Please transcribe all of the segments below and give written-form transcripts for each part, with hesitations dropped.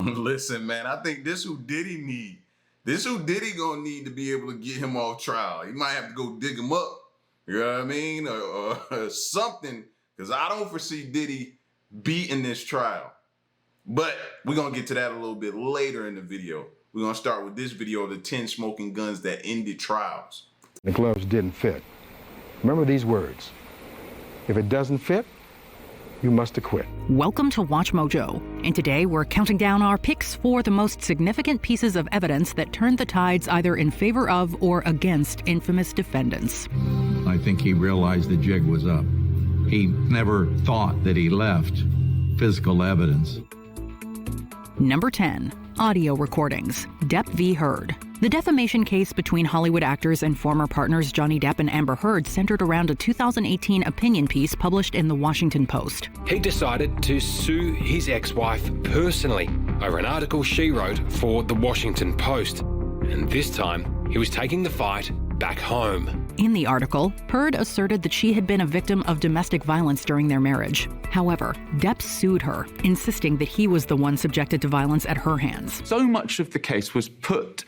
Listen, man, I think this who Diddy need. This who Diddy gonna need to be able to get him off trial. He might have to go dig him up. You know what I mean? Or something. Because I don't foresee Diddy beating this trial. But we're going to get to that a little bit later in the video. We're going to start with this video of the 10 smoking guns that ended trials. The gloves didn't fit. Remember these words. If it doesn't fit, you must acquit. Welcome to Watch Mojo, and today we're counting down our picks for the most significant pieces of evidence that turned the tides either in favor of or against infamous defendants. I think he realized the jig was up. He never thought that he left physical evidence. Number 10, audio recordings. Depp v. Heard. The defamation case between Hollywood actors and former partners Johnny Depp and Amber Heard centered around a 2018 opinion piece published in the Washington Post. He decided to sue his ex-wife personally over an article she wrote for the Washington Post. And this time, he was taking the fight back home. In the article, Heard asserted that she had been a victim of domestic violence during their marriage. However, Depp sued her, insisting that he was the one subjected to violence at her hands. So much of the case was put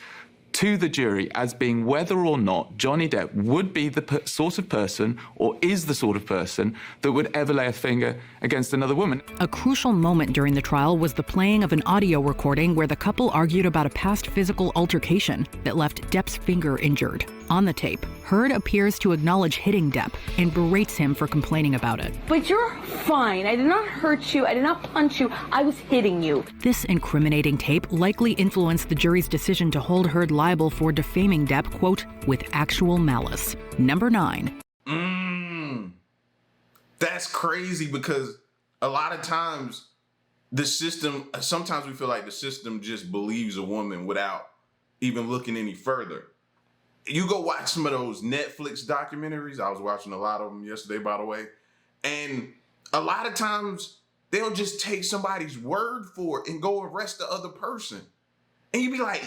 to the jury as being whether or not Johnny Depp would be the sort of person, or is the sort of person, that would ever lay a finger against another woman. A crucial moment during the trial was the playing of an audio recording where the couple argued about a past physical altercation that left Depp's finger injured. On the tape, Heard appears to acknowledge hitting Depp and berates him for complaining about it. But you're fine. I did not hurt you. I did not punch you. I was hitting you. This incriminating tape likely influenced the jury's decision to hold Heard liable for defaming Depp, quote, with actual malice. Number 9. That's crazy because a lot of times the system, sometimes we feel like the system just believes a woman without even looking any further. You go watch some of those Netflix documentaries. I was watching a lot of them yesterday, by the way. And a lot of times they'll just take somebody's word for it and go arrest the other person. And you be like,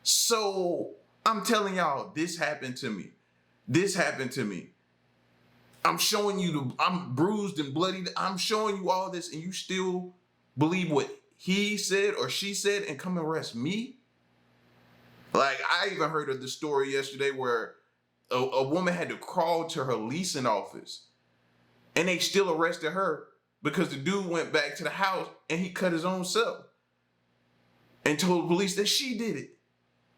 so I'm telling y'all, this happened to me. This happened to me. I'm showing you, I'm bruised and bloody. I'm showing you all this and you still believe what he said or she said and come arrest me? Like, I even heard of the story yesterday where a woman had to crawl to her leasing office and they still arrested her because the dude went back to the house and he cut his own self and told the police that she did it.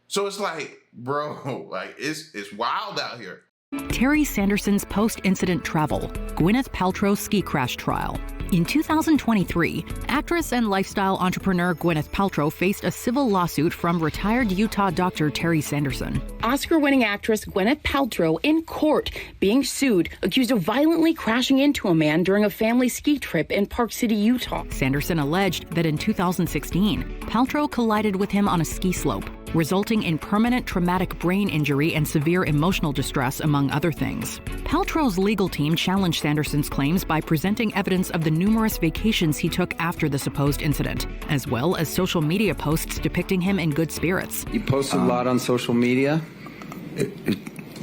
So it's like, bro, like it's wild out here. Terry Sanderson's post-incident travel, Gwyneth Paltrow ski crash trial. In 2023, actress and lifestyle entrepreneur Gwyneth Paltrow faced a civil lawsuit from retired Utah doctor Terry Sanderson. Oscar-winning actress Gwyneth Paltrow in court being sued, accused of violently crashing into a man during a family ski trip in Park City, Utah. Sanderson alleged that in 2016, Paltrow collided with him on a ski slope, resulting in permanent traumatic brain injury and severe emotional distress, among other things. Paltrow's legal team challenged Sanderson's claims by presenting evidence of the numerous vacations he took after the supposed incident, as well as social media posts depicting him in good spirits. You posted a lot on social media?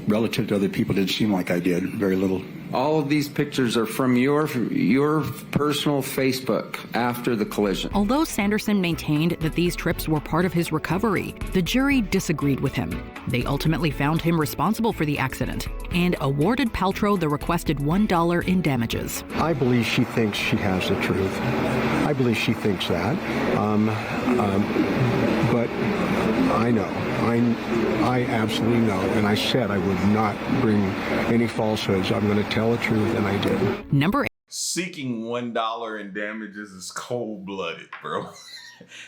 Relative to other people, didn't seem like I did. Very little. All of these pictures are from your personal Facebook after the collision. Although Sanderson maintained that these trips were part of his recovery, the jury disagreed with him. They ultimately found him responsible for the accident and awarded Paltrow the requested $1 in damages. I believe she thinks she has the truth. I believe she thinks that. But I know. I absolutely know. And I said I would not bring any falsehoods. I'm going to tell the truth, and I did. Number 8. Seeking $1 in damages is cold-blooded, bro.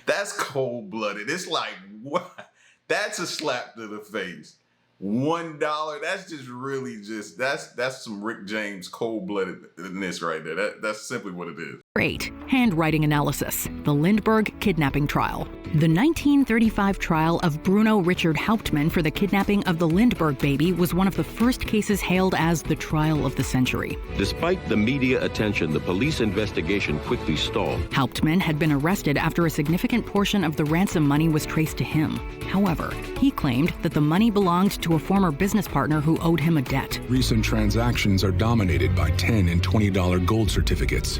That's cold-blooded. It's like, what? That's a slap to the face. $1, that's just really just, that's some Rick James cold-bloodedness right there. That's simply what it is. 8. Handwriting analysis. The Lindbergh kidnapping trial. The 1935 trial of Bruno Richard Hauptmann for the kidnapping of the Lindbergh baby was one of the first cases hailed as the trial of the century. Despite the media attention, the police investigation quickly stalled. Hauptmann had been arrested after a significant portion of the ransom money was traced to him. However, he claimed that the money belonged to a former business partner who owed him a debt. Recent transactions are dominated by $10 and $20 gold certificates.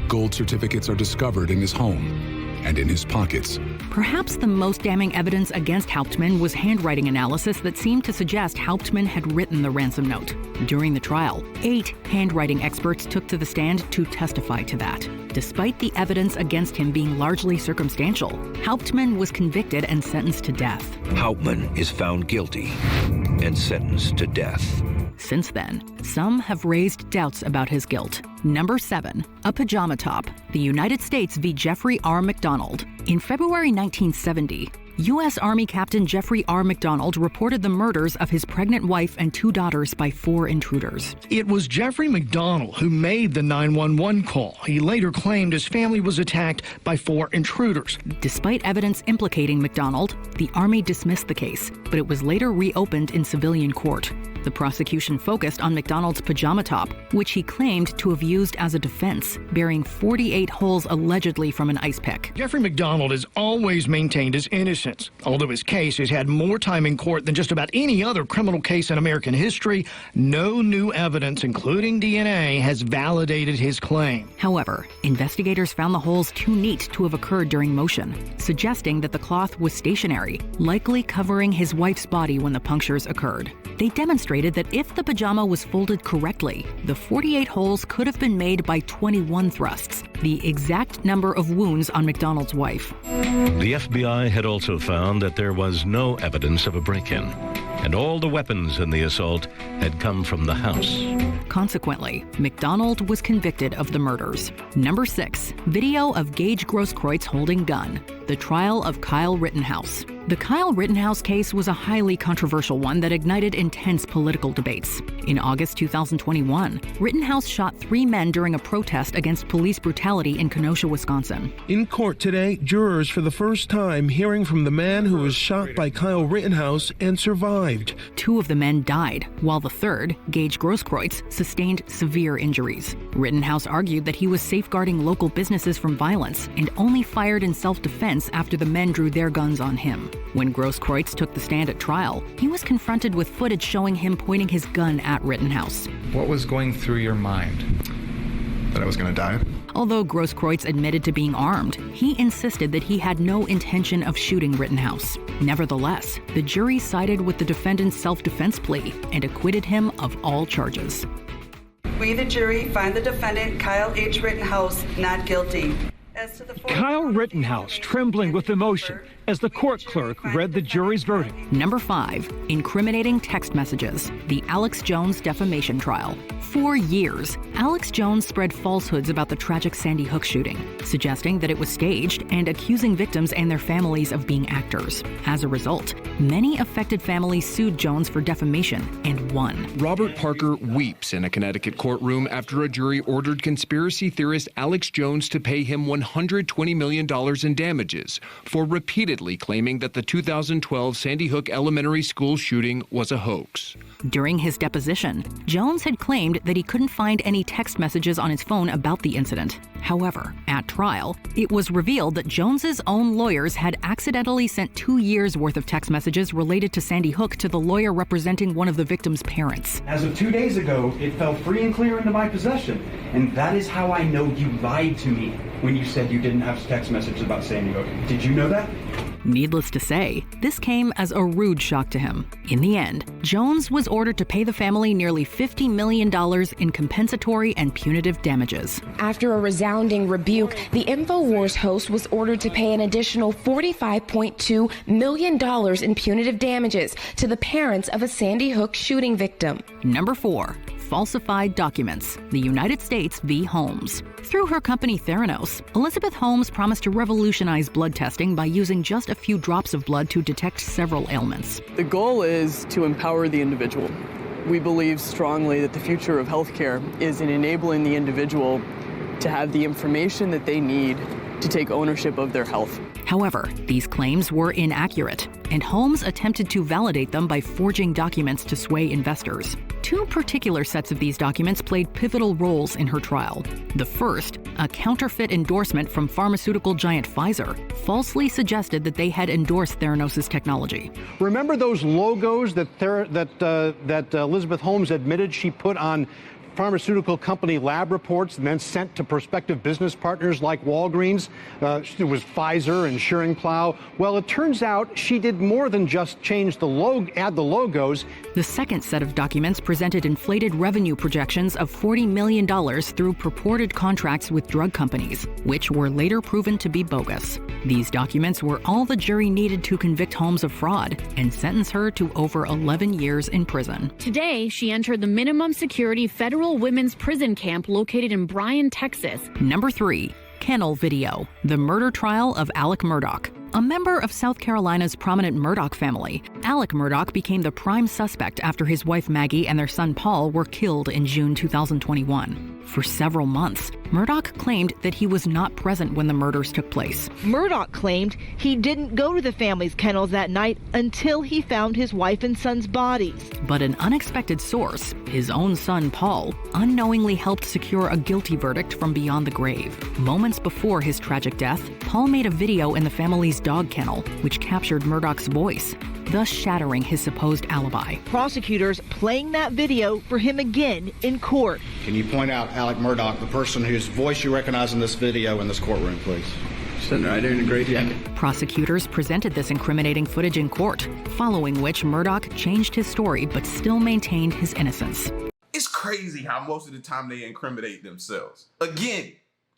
Gold certificates are discovered in his home. and in his pockets. Perhaps the most damning evidence against Hauptmann was handwriting analysis that seemed to suggest Hauptmann had written the ransom note. During the trial, 8 handwriting experts took to the stand to testify to that. Despite the evidence against him being largely circumstantial, Hauptmann was convicted and sentenced to death. Hauptmann is found guilty and sentenced to death. Since then, some have raised doubts about his guilt. Number 7, a pajama top. The United States v. Jeffrey R. MacDonald. In February 1970, U.S. Army Captain Jeffrey R. MacDonald reported the murders of his pregnant wife and 2 daughters by 4 intruders. It was Jeffrey MacDonald who made the 911 call. He later claimed his family was attacked by 4 intruders. Despite evidence implicating MacDonald, the Army dismissed the case, but it was later reopened in civilian court. The prosecution focused on MacDonald's pajama top, which he claimed to have used as a defense, bearing 48 holes allegedly from an ice pick. Jeffrey MacDonald has always maintained his innocence. Although his case has had more time in court than just about any other criminal case in American history, no new evidence, including DNA, has validated his claim. However, investigators found the holes too neat to have occurred during motion, suggesting that the cloth was stationary, likely covering his wife's body when the punctures occurred. They demonstrated that if the pajama was folded correctly, the 48 holes could have been made by 21 thrusts, the exact number of wounds on MacDonald's wife. The FBI had also found that there was no evidence of a break-in, and all the weapons in the assault had come from the house. Consequently, MacDonald was convicted of the murders. Number 6, video of Gage Grosskreutz holding gun. The trial of Kyle Rittenhouse. The Kyle Rittenhouse case was a highly controversial one that ignited intense political debates. In August 2021, Rittenhouse shot 3 men during a protest against police brutality in Kenosha, Wisconsin. In court today, jurors for the first time hearing from the man who was shot by Kyle Rittenhouse and survived. 2 of the men died, while the third, Gage Grosskreutz, sustained severe injuries. Rittenhouse argued that he was safeguarding local businesses from violence and only fired in self-defense after the men drew their guns on him. When Grosskreutz took the stand at trial, he was confronted with footage showing him pointing his gun at Rittenhouse. What was going through your mind? That I was going to die? Although Grosskreutz admitted to being armed, he insisted that he had no intention of shooting Rittenhouse. Nevertheless, the jury sided with the defendant's self-defense plea and acquitted him of all charges. We, the jury, find the defendant, Kyle H. Rittenhouse, not guilty. Kyle Rittenhouse, trembling with emotion as the court clerk read the jury's verdict. Number 5, incriminating text messages. The Alex Jones defamation trial. For years, Alex Jones spread falsehoods about the tragic Sandy Hook shooting, suggesting that it was staged and accusing victims and their families of being actors. As a result, many affected families sued Jones for defamation and won. Robert Parker weeps in a Connecticut courtroom after a jury ordered conspiracy theorist Alex Jones to pay him $120 million in damages for repeatedly claiming that the 2012 Sandy Hook Elementary School shooting was a hoax. During his deposition, Jones had claimed that he couldn't find any text messages on his phone about the incident. However, at trial, it was revealed that Jones's own lawyers had accidentally sent 2 years' worth of text messages related to Sandy Hook to the lawyer representing one of the victim's parents. As of 2 days ago, it fell free and clear into my possession, and that is how I know you lied to me when you said you didn't have text messages about Sandy Hook. Did you know that? Needless to say, this came as a rude shock to him. In the end, Jones was ordered to pay the family nearly $50 million in compensatory and punitive damages. After a resounding rebuke, the InfoWars host was ordered to pay an additional $45.2 million in punitive damages to the parents of a Sandy Hook shooting victim. Number 4. Falsified documents. The United States v. Holmes. Through her company Theranos, Elizabeth Holmes promised to revolutionize blood testing by using just a few drops of blood to detect several ailments. The goal is to empower the individual. We believe strongly that the future of healthcare is in enabling the individual to have the information that they need to take ownership of their health. However, these claims were inaccurate, and Holmes attempted to validate them by forging documents to sway investors. 2 particular sets of these documents played pivotal roles in her trial. The first, a counterfeit endorsement from pharmaceutical giant Pfizer, falsely suggested that they had endorsed Theranos' technology. Remember those logos that Elizabeth Holmes admitted she put on pharmaceutical company lab reports and then sent to prospective business partners like Walgreens. It was Pfizer and Schering-Plough. Well, it turns out she did more than just change the add the logos. The second set of documents presented inflated revenue projections of $40 million through purported contracts with drug companies, which were later proven to be bogus. These documents were all the jury needed to convict Holmes of fraud and sentence her to over 11 years in prison. Today, she entered the minimum security federal women's prison camp located in Bryan, Texas. Number 3. Kennel Video, the murder trial of Alec Murdaugh. A member of South Carolina's prominent Murdaugh family, Alec Murdaugh became the prime suspect after his wife Maggie and their son Paul were killed in June 2021. For several months, Murdaugh claimed that he was not present when the murders took place. Murdaugh claimed he didn't go to the family's kennels that night until he found his wife and son's bodies. But an unexpected source, his own son Paul, unknowingly helped secure a guilty verdict from beyond the grave. Moments before his tragic death, Paul made a video in the family's dog kennel, which captured Murdaugh's voice, thus shattering his supposed alibi. Prosecutors playing that video for him again in court. Can you point out Alec Murdaugh, the person whose voice you recognize in this video in this courtroom, please? Sitting right there in the gray jacket. Prosecutors presented this incriminating footage in court, following which Murdaugh changed his story but still maintained his innocence. It's crazy how most of the time they incriminate themselves. Again,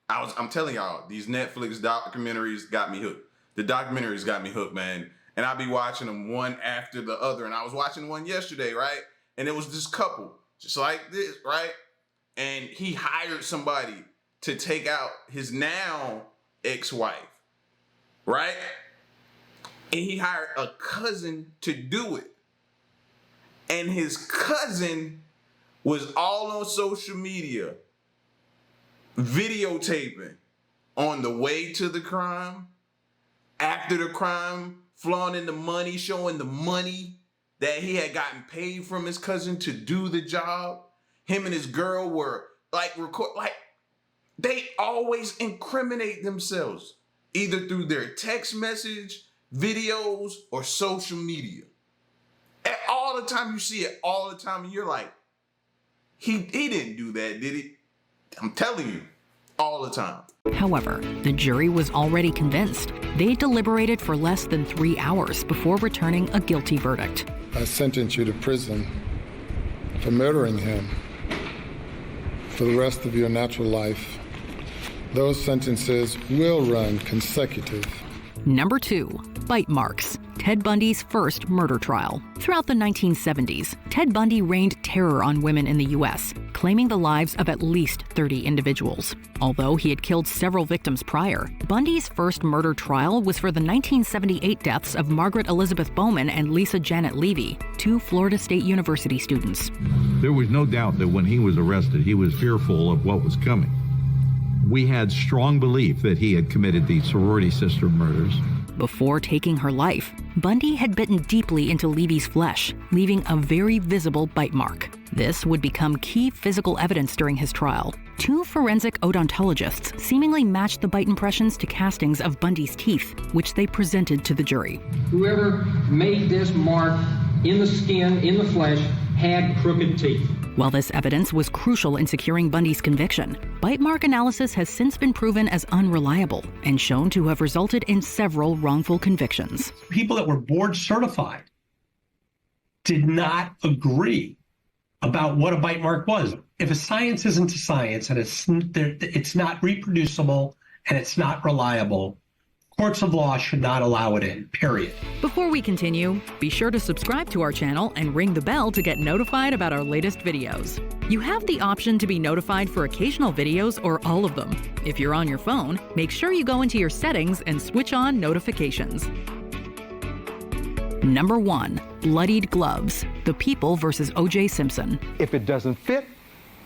I'm telling y'all, these Netflix documentaries got me hooked. The documentaries got me hooked, man. And I'll be watching them one after the other. And I was watching one yesterday, right? And it was this couple, just like this, right? And he hired somebody to take out his now ex-wife, right? And he hired a cousin to do it. And his cousin was all on social media, videotaping on the way to the crime, after the crime, flaunting the money, showing the money that he had gotten paid from his cousin to do the job. Him and his girl were they always incriminate themselves, either through their text message, videos, or social media. And all the time you see it, all the time, and you're like, he didn't do that, did he? I'm telling you, all the time. However, the jury was already convinced. They deliberated for less than 3 hours before returning a guilty verdict. I sentence you to prison for murdering him for the rest of your natural life. Those sentences will run consecutive. Number 2, bite marks. Ted Bundy's first murder trial. Throughout the 1970s, Ted Bundy rained terror on women in the U.S., claiming the lives of at least 30 individuals. Although he had killed several victims prior, Bundy's first murder trial was for the 1978 deaths of Margaret Elizabeth Bowman and Lisa Janet Levy, 2 Florida State University students. There was no doubt that when he was arrested, he was fearful of what was coming. We had strong belief that he had committed these sorority sister murders. Before taking her life, Bundy had bitten deeply into Levy's flesh, leaving a very visible bite mark. This would become key physical evidence during his trial. 2 forensic odontologists seemingly matched the bite impressions to castings of Bundy's teeth, which they presented to the jury. Whoever made this mark in the skin, in the flesh, had crooked teeth. While this evidence was crucial in securing Bundy's conviction, bite mark analysis has since been proven as unreliable and shown to have resulted in several wrongful convictions. People that were board certified did not agree about what a bite mark was. If a science isn't a science and it's not reproducible and it's not reliable, courts of law should not allow it in, period. Before we continue, be sure to subscribe to our channel and ring the bell to get notified about our latest videos. You have the option to be notified for occasional videos or all of them. If you're on your phone, make sure you go into your settings and switch on notifications. Number 1, bloodied gloves. The People versus O.J. Simpson. If it doesn't fit,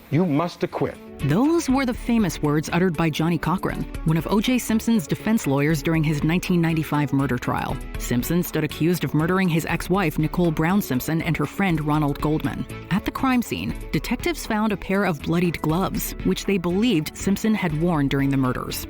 you must acquit. Those were the famous words uttered by Johnny Cochran, one of O.J. Simpson's defense lawyers during his 1995 murder trial. Simpson stood accused of murdering his ex-wife, Nicole Brown Simpson, and her friend, Ronald Goldman. At the crime scene, detectives found a pair of bloodied gloves, which they believed Simpson had worn during the murders.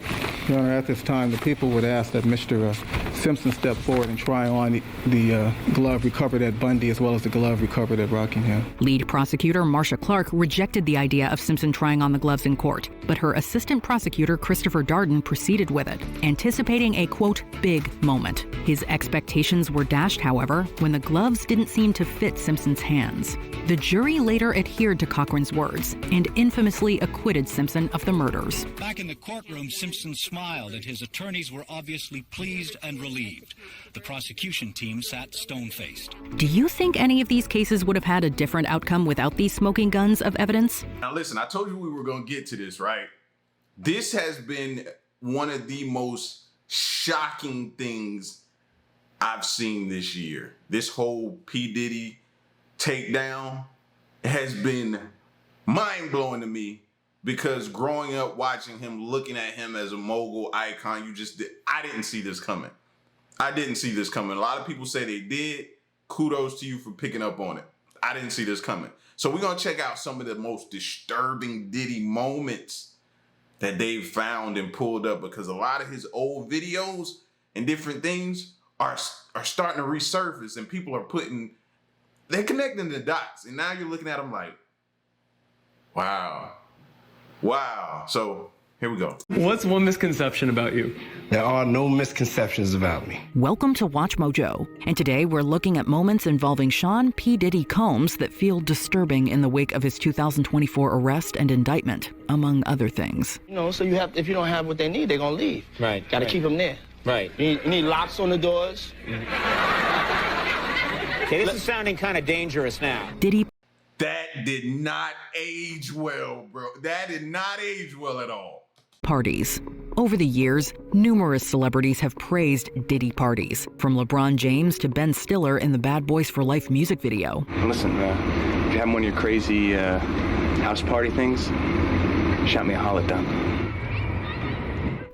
Your Honor, at this time, the people would ask that Mr. Simpson step forward and try on the glove recovered at Bundy as well as the glove recovered at Rockingham. Lead prosecutor Marcia Clark rejected the idea of Simpson trying on the gloves in court, but her assistant prosecutor Christopher Darden proceeded with it, anticipating a, quote, big moment. His expectations were dashed, however, when the gloves didn't seem to fit Simpson's hands. The jury later adhered to Cochran's words and infamously acquitted Simpson of the murders. Back in the courtroom, Simpson smiled, and his attorneys were obviously pleased and relieved. The prosecution team sat stone-faced. Do you think any of these cases would have had a different outcome without these smoking guns of evidence? Now listen, I told you we were going to get to this, right? This has been one of the most shocking things I've seen this year. This whole P. Diddy takedown has been mind-blowing to me, because growing up watching him, looking at him as a mogul icon, I didn't see this coming. I didn't see this coming. A lot of people say they did. Kudos to you for picking up on it. I didn't see this coming. So we're going to check out some of the most disturbing Diddy moments that they've found and pulled up, because a lot of his old videos and different things are starting to resurface, and people are they're connecting the dots. And now you're looking at them like, wow. Wow. So here we go. What's one misconception about you? There are no misconceptions about me. Welcome to Watch Mojo. And today we're looking at moments involving Sean P. Diddy Combs that feel disturbing in the wake of his 2024 arrest and indictment, among other things. You know, so if you don't have what they need, they're going to leave. Right. Got to keep them there. Right. You need locks on the doors. Okay, this is sounding kind of dangerous now. Diddy. That did not age well, bro. That did not age well at all. Parties. Over the years, numerous celebrities have praised Diddy parties, from LeBron James to Ben Stiller in the Bad Boys for Life music video. Listen, if you have one of your crazy house party things, shout me a holler down.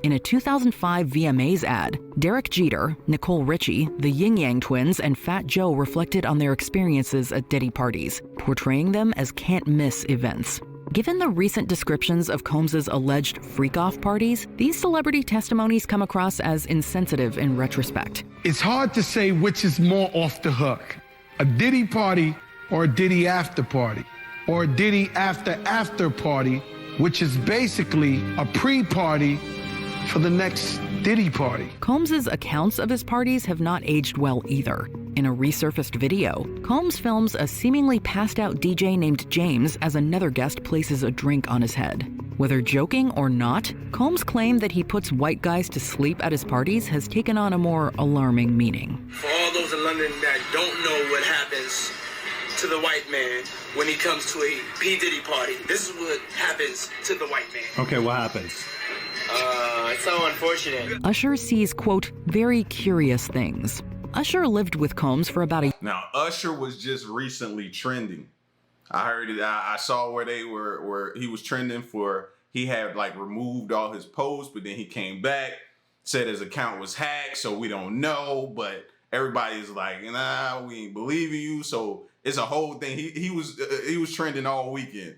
In a 2005 VMAs ad, Derek Jeter, Nicole Richie, the Yin Yang Twins, and Fat Joe reflected on their experiences at Diddy parties, portraying them as can't-miss events. Given the recent descriptions of Combs's alleged freak-off parties, these celebrity testimonies come across as insensitive in retrospect. It's hard to say which is more off the hook, a Diddy party or a Diddy after party, or a Diddy after party, which is basically a pre-party for the next Diddy party. Combs's accounts of his parties have not aged well either. In a resurfaced video, Combs films a seemingly passed-out DJ named James as another guest places a drink on his head. Whether joking or not, Combs' claim that he puts white guys to sleep at his parties has taken on a more alarming meaning. For all those in London that don't know what happens to the white man when he comes to a P. Diddy party, this is what happens to the white man. Okay, what happens? It's so unfortunate. Usher sees, quote, very curious things. Usher lived with Combs for about a... Now, Usher was just recently trending. I heard it. I saw where he was trending for, he had like removed all his posts, but then he came back, said his account was hacked, so we don't know, but everybody's like, nah, we ain't believing you. So it's a whole thing. He was trending all weekend.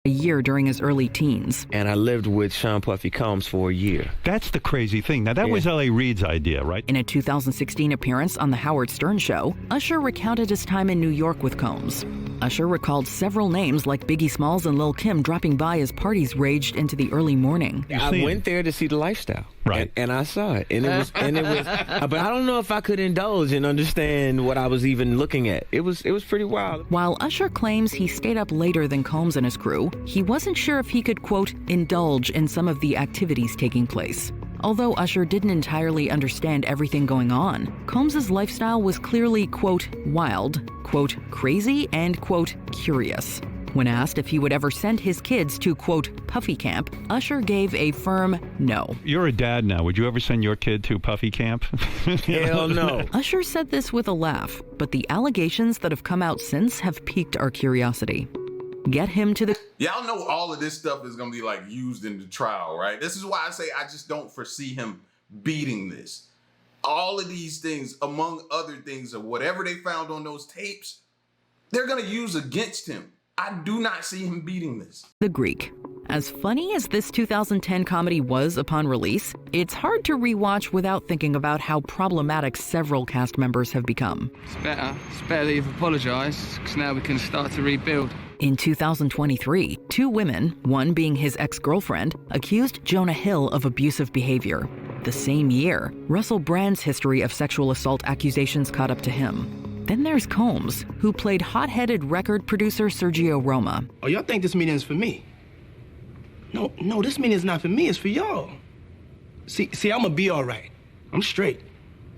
A year during his early teens. And I lived with Sean Puffy Combs for a year. That's the crazy thing. Now, that was L.A. Reid's idea, right? In a 2016 appearance on The Howard Stern Show, Usher recounted his time in New York with Combs. Usher recalled several names like Biggie Smalls and Lil' Kim dropping by as parties raged into the early morning. I went there to see the lifestyle. Right. And I saw it. And it was but I don't know if I could indulge and understand what I was even looking at. It was pretty wild. While Usher claims he stayed up later than Combs and his crew, he wasn't sure if he could, quote, indulge in some of the activities taking place. Although Usher didn't entirely understand everything going on, Combs's lifestyle was clearly, quote, wild, quote, crazy, and, quote, curious. When asked if he would ever send his kids to, quote, Puffy Camp, Usher gave a firm no. You're a dad now. Would you ever send your kid to Puffy Camp? Hell no. Usher said this with a laugh, but the allegations that have come out since have piqued our curiosity. Get him to the... Y'all know all of this stuff is going to be like used in the trial, right? This is why I say I just don't foresee him beating this. All of these things, among other things, of whatever they found on those tapes, they're going to use against him. I do not see him beating this. The Greek. As funny as this 2010 comedy was upon release, it's hard to rewatch without thinking about how problematic several cast members have become. It's better that you've apologised, because now we can start to rebuild. In 2023, two women, one being his ex-girlfriend, accused Jonah Hill of abusive behavior. The same year, Russell Brand's history of sexual assault accusations caught up to him. Then there's Combs, who played hot-headed record producer Sergio Roma. Oh, y'all think this meeting is for me? No, this meeting is not for me, it's for y'all. See, I'm gonna be all right. I'm straight.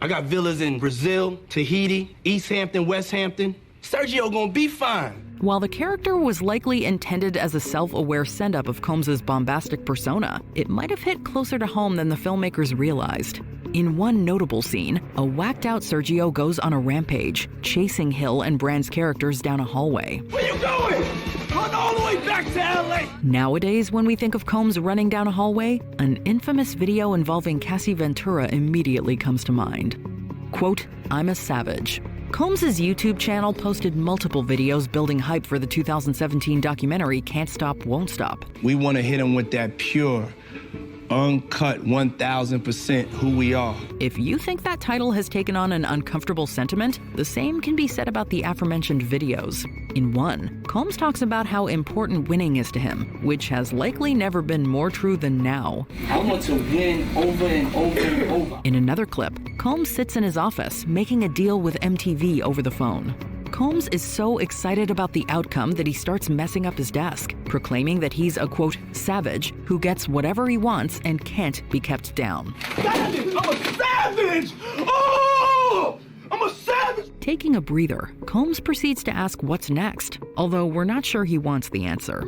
I got villas in Brazil, Tahiti, East Hampton, West Hampton. Sergio gonna be fine. While the character was likely intended as a self-aware send-up of Combs's bombastic persona, it might have hit closer to home than the filmmakers realized. In one notable scene, a whacked-out Sergio goes on a rampage, chasing Hill and Brand's characters down a hallway. Where you going? Run all the way back to L.A. Nowadays, when we think of Combs running down a hallway, an infamous video involving Cassie Ventura immediately comes to mind. Quote, "I'm a savage." Combs' YouTube channel posted multiple videos building hype for the 2017 documentary Can't Stop, Won't Stop. We want to hit him with that pure, uncut 1000% who we are. If you think that title has taken on an uncomfortable sentiment, the same can be said about the aforementioned videos. In one, Combs talks about how important winning is to him, which has likely never been more true than now. I want to win over and over and over. In another clip, Combs sits in his office, making a deal with MTV over the phone. Combs is so excited about the outcome that he starts messing up his desk, proclaiming that he's a, quote, savage who gets whatever he wants and can't be kept down. Savage! I'm a savage! Oh! I'm a savage! Taking a breather, Combs proceeds to ask what's next, although we're not sure he wants the answer.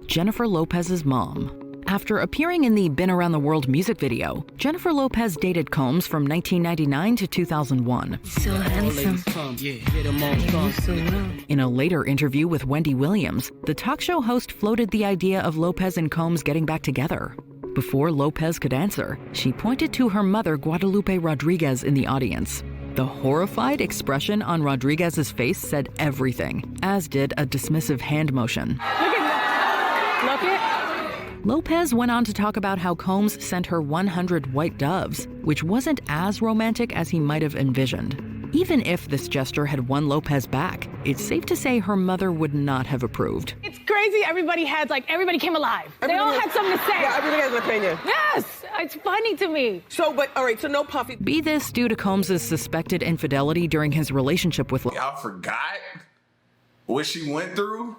Jennifer Lopez's mom. After appearing in the Been Around the World music video, Jennifer Lopez dated Combs from 1999 to 2001. So handsome. In a later interview with Wendy Williams, the talk show host floated the idea of Lopez and Combs getting back together. Before Lopez could answer, she pointed to her mother, Guadalupe Rodriguez, in the audience. The horrified expression on Rodriguez's face said everything, as did a dismissive hand motion. Look at Look at Lopez went on to talk about how Combs sent her 100 white doves, which wasn't as romantic as he might have envisioned. Even if this gesture had won Lopez back, it's safe to say her mother would not have approved. It's crazy. Everybody came alive. They all had something to say. Yeah, everybody has an opinion. Yes, it's funny to me. So no puffy. Be this due to Combs' suspected infidelity during his relationship with Y'all forgot what she went through?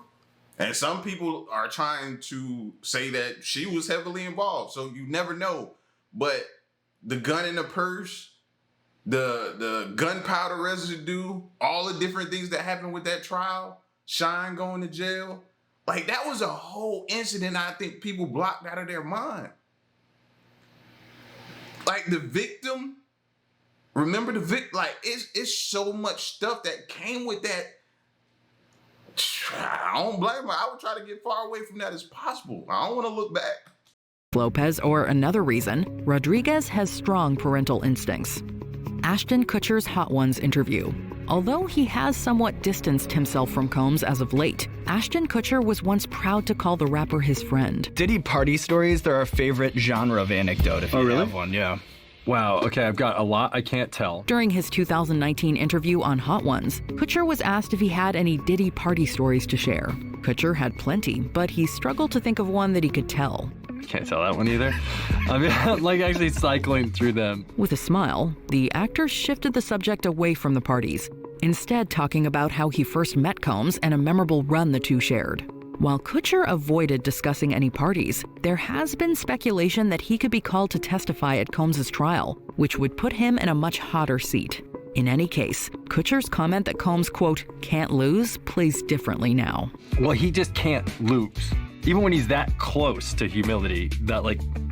And some people are trying to say that she was heavily involved, so you never know. But the gun in the purse, the gunpowder residue, all the different things that happened with that trial, Shine going to jail, like that was a whole incident I think people blocked out of their mind. Like the victim, remember the victim, like it's so much stuff that came with that. I don't blame her. I would try to get far away from that as possible. I don't want to look back. Lopez, or another reason, Rodriguez has strong parental instincts. Ashton Kutcher's Hot Ones interview. Although he has somewhat distanced himself from Combs as of late, Ashton Kutcher was once proud to call the rapper his friend. Diddy party stories, they're our favorite genre of anecdote if you have one, yeah. Wow, okay, I've got a lot I can't tell. During his 2019 interview on Hot Ones, Kutcher was asked if he had any Diddy party stories to share. Kutcher had plenty, but he struggled to think of one that he could tell. Can't tell that one either. I mean, like actually cycling through them. With a smile, the actor shifted the subject away from the parties, instead talking about how he first met Combs and a memorable run the two shared. While Kutcher avoided discussing any parties, there has been speculation that he could be called to testify at Combs' trial, which would put him in a much hotter seat. In any case, Kutcher's comment that Combs, quote, can't lose, plays differently now. Well, he just can't lose. Even when he's that close to humility, that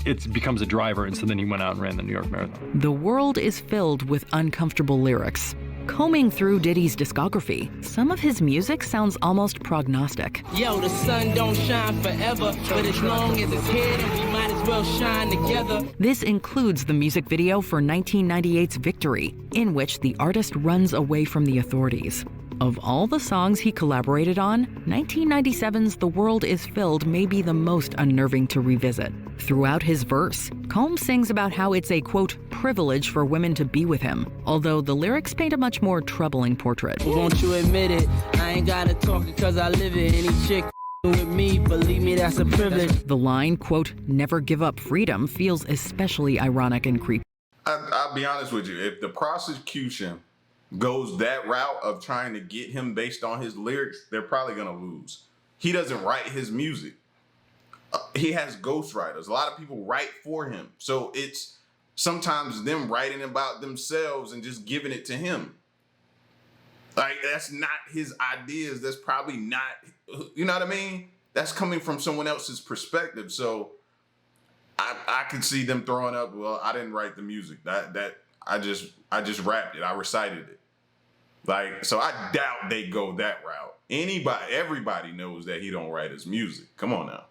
it becomes a driver, and so then he went out and ran the New York Marathon. The world is filled with uncomfortable lyrics. Combing through Diddy's discography, some of his music sounds almost prognostic. Yo, the sun don't shine forever, but as long as it's here, then we might as well shine together. This includes the music video for 1998's Victory, in which the artist runs away from the authorities. Of all the songs he collaborated on, 1997's The World Is Filled may be the most unnerving to revisit. Throughout his verse, Combs sings about how it's a, quote, privilege for women to be with him, although the lyrics paint a much more troubling portrait. Won't you admit it? I ain't gotta talk because I live it. Any chick with me, believe me, that's a privilege. The line, quote, never give up freedom, feels especially ironic and creepy. I'll be honest with you. If the prosecution goes that route of trying to get him based on his lyrics, they're probably going to lose. He doesn't write his music. He has ghostwriters. A lot of people write for him. So it's sometimes them writing about themselves and just giving it to him. Like, that's not his ideas. That's probably not, you know what I mean? That's coming from someone else's perspective. So I could see them throwing up, well, I didn't write the music. I just rapped it. I recited it. Like, so I doubt they go that route. Everybody knows that he don't write his music. Come on now.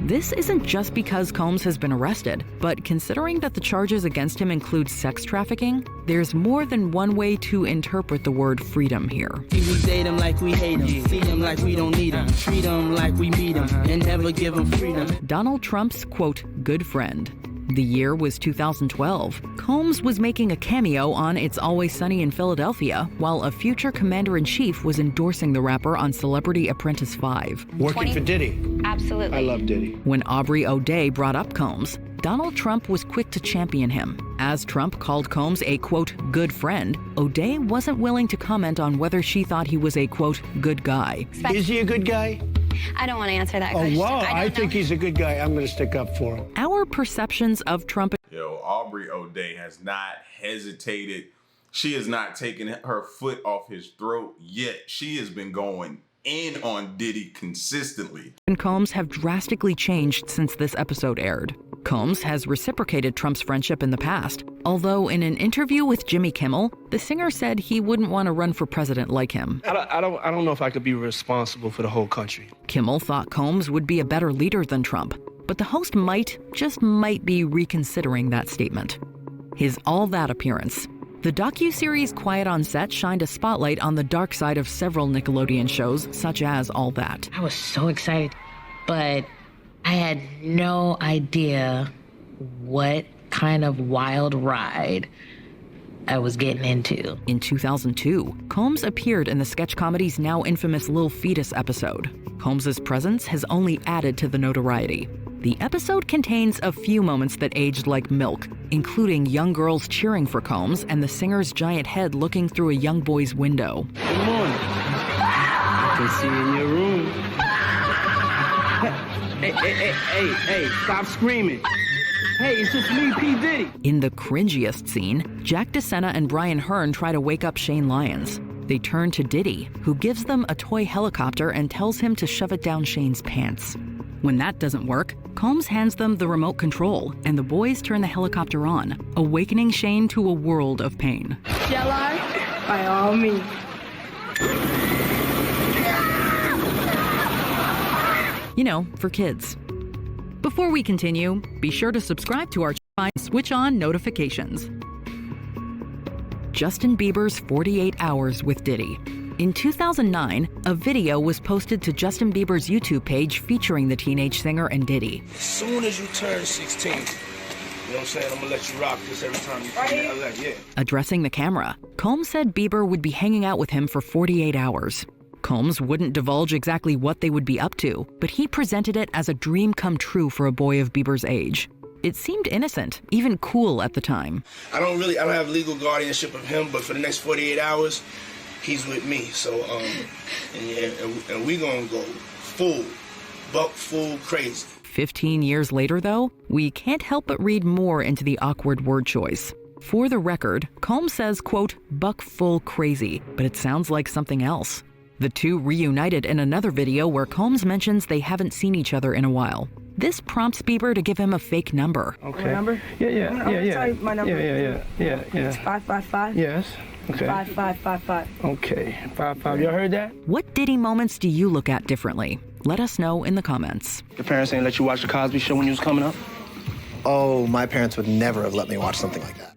This isn't just because Combs has been arrested, but considering that the charges against him include sex trafficking, there's more than one way to interpret the word freedom here. We date them like we hate them, see them like we don't need them, treat them like we meet them, and never give them freedom. Donald Trump's, quote, good friend. The year was 2012. Combs was making a cameo on It's Always Sunny in Philadelphia, while a future commander-in-chief was endorsing the rapper on Celebrity Apprentice 5. Working for Diddy. Absolutely. I love Diddy. When Aubrey O'Day brought up Combs, Donald Trump was quick to champion him. As Trump called Combs a, quote, good friend, O'Day wasn't willing to comment on whether she thought he was a, quote, good guy. Is he a good guy? I don't want to answer that question. Oh, wow. I think he's a good guy. I'm going to stick up for him. Our perceptions of Trump... Yo, Aubrey O'Day has not hesitated. She has not taken her foot off his throat yet. She has been going in on Diddy consistently. And Combs have drastically changed since this episode aired. Combs has reciprocated Trump's friendship in the past, although in an interview with Jimmy Kimmel, the singer said he wouldn't want to run for president like him. I don't know if I could be responsible for the whole country. Kimmel thought Combs would be a better leader than Trump, but the host might be reconsidering that statement. His All That appearance. The docuseries Quiet on Set shined a spotlight on the dark side of several Nickelodeon shows, such as All That. I was so excited, but I had no idea what kind of wild ride I was getting into. In 2002, Combs appeared in the sketch comedy's now infamous Lil Fetus episode. Combs's presence has only added to the notoriety. The episode contains a few moments that aged like milk, including young girls cheering for Combs and the singer's giant head looking through a young boy's window. Good morning. I can see you in your room. Hey, stop screaming. Hey, it's just me, P. Diddy. In the cringiest scene, Jack DeSena and Brian Hearn try to wake up Shane Lyons. They turn to Diddy, who gives them a toy helicopter and tells him to shove it down Shane's pants. When that doesn't work, Combs hands them the remote control, and the boys turn the helicopter on, awakening Shane to a world of pain. Shall I? By all means. You know, for kids. Before we continue, be sure to subscribe to our channel and switch on notifications. Justin Bieber's 48 Hours with Diddy. In 2009, a video was posted to Justin Bieber's YouTube page featuring the teenage singer and Diddy. As soon as you turn 16, you know what I'm saying? I'm gonna let you rock this every time you feel like, yeah. Addressing the camera, Combs said Bieber would be hanging out with him for 48 hours. Combs wouldn't divulge exactly what they would be up to, but he presented it as a dream come true for a boy of Bieber's age. It seemed innocent, even cool at the time. I don't have legal guardianship of him, but for the next 48 hours, he's with me. So, and we gonna go full crazy. 15 years later, though, we can't help but read more into the awkward word choice. For the record, Combs says, quote, buck full crazy, but it sounds like something else. The two reunited in another video where Combs mentions they haven't seen each other in a while. This prompts Bieber to give him a fake number. Okay. My number? Yeah. I'm gonna tell you my number. Yeah. It's 555. Yes. Okay. 5555. Okay. 55. You heard that? What Diddy moments do you look at differently? Let us know in the comments. Your parents ain't let you watch the Cosby Show when you was coming up? Oh, my parents would never have let me watch something like that.